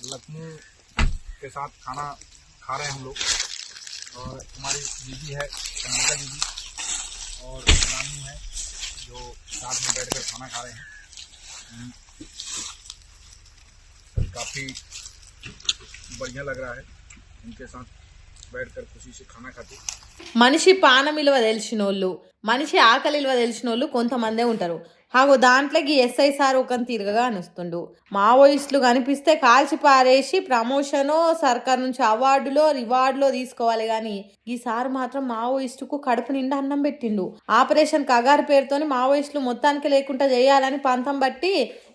लखनऊ के साथ खाना खा रहे हैं हम लोग। और हमारी दीदी है चंद्रिका दीदी और रानू है जो साथ में बैठकर खाना खा रहे हैं। काफ़ी बढ़िया लग रहा है उनके साथ बैठकर खुशी से खाना खाते। మనిషి పానం విలువ తెలిసినోళ్ళు, మనిషి ఆకలి విలువ తెలిసినోళ్ళు కొంతమందే ఉంటారు. హాగో దాంట్లోకి ఎస్ఐ సార్ ఒక తిరగగా అనుస్తుండు. మావోయిస్టులు కనిపిస్తే కాల్చి పారేసి ప్రమోషనో సర్కార్ నుంచి అవార్డులో రివార్డులో తీసుకోవాలి కానీ ఈ సార్ మాత్రం మావోయిస్టుకు కడుపు నిండా అన్నం పెట్టిండు. ఆపరేషన్ కగారు పేరుతోని మావోయిస్టులు మొత్తానికి లేకుండా చేయాలని పంతం బట్టి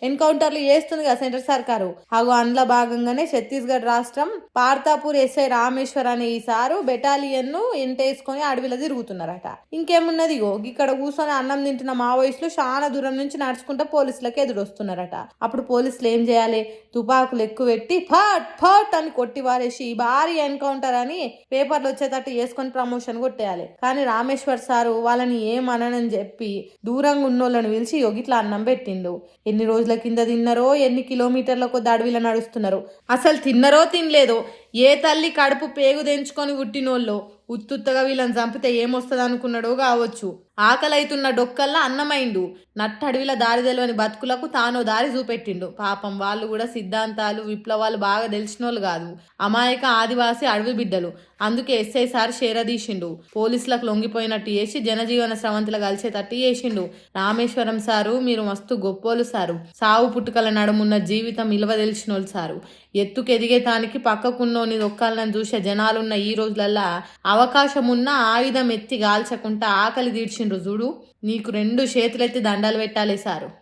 ఎన్కౌంటర్లు చేస్తుంది కదా సెంట్రల్ సర్కారు. హాగో అందులో భాగంగానే ఛత్తీస్గఢ్ రాష్ట్రం పార్తాపూర్ ఎస్ఐ రామేశ్వర్ అనే ఈ సారు బెటాలియన్ ను ఎంటేసుకొని అడవిలో తిరుగుతున్నారట. ఇంకేమున్నది ఇక్కడ కూర్చొని అన్నం తింటున్న మావోయిస్టులు చాలా దూరం నుంచి నడుచుకుంటూ పోలీసులకు ఎదురొస్తున్నారట. అప్పుడు పోలీసులు ఏం చేయాలి, తుపాకులు ఎక్కువ పెట్టి ఫట్ ఫట్ అని కొట్టి వారేసి భారీ ఎన్కౌంటర్ అని పేపర్లు వచ్చేటట్టు చేసుకొని ప్రమోషన్ కొట్టేయాలి. కానీ రామేశ్వర్ సారు వాళ్ళని ఏమనని చెప్పి దూరంగా ఉన్నోళ్ళని పిలిచి ఇట్లా అన్నం పెట్టిండు. ఎన్ని రోజుల కింద తిన్నారో, ఎన్ని కిలోమీటర్ల కొద్ది అడవిలో నడుస్తున్నారో, అసలు తిన్నారో తినలేదో, ఏ తల్లి కడుపు పేగు తెంచుకొని పుట్టినోళ్ళు ఉత్తుత్తగా వీళ్ళని చంపితే ఏమొస్తుంది అనుకున్నాడో కావచ్చు. ఆకలైతున్న డొక్కల్లా అన్నమైండు. నట్ట అడవిల దారి తెలియని బతుకులకు తానో దారి చూపెట్టిండు. పాపం వాళ్ళు కూడా సిద్ధాంతాలు విప్లవాలు బాగా తెలిసినోళ్ళు కాదు, అమాయక ఆదివాసి అడవి బిడ్డలు. అందుకే ఎస్ఐ సార్ షేరదీసిండు. పోలీసులకు లొంగిపోయినట్టు చేసి జనజీవన స్రవంతులు కలిసేటట్టు చేసిండు. రామేశ్వరం సారు మీరు మస్తు గొప్పోలు సారు, సావు పుట్టుకల నడుమున్న జీవితం విలువ తెలిసినోళ్ళు సారు. ఎత్తుకెదిగేతానికి పక్కకున్నోని దొక్కాలని చూసే జనాలున్న ఈ రోజులల్లా అవకాశం ఉన్న ఆయుధం ఎత్తి గాల్చకుండా ఆకలి తీర్చిండ్రు చూడు. నీకు 2 చేతులెత్తి దండాలు పెట్టాలి సారు.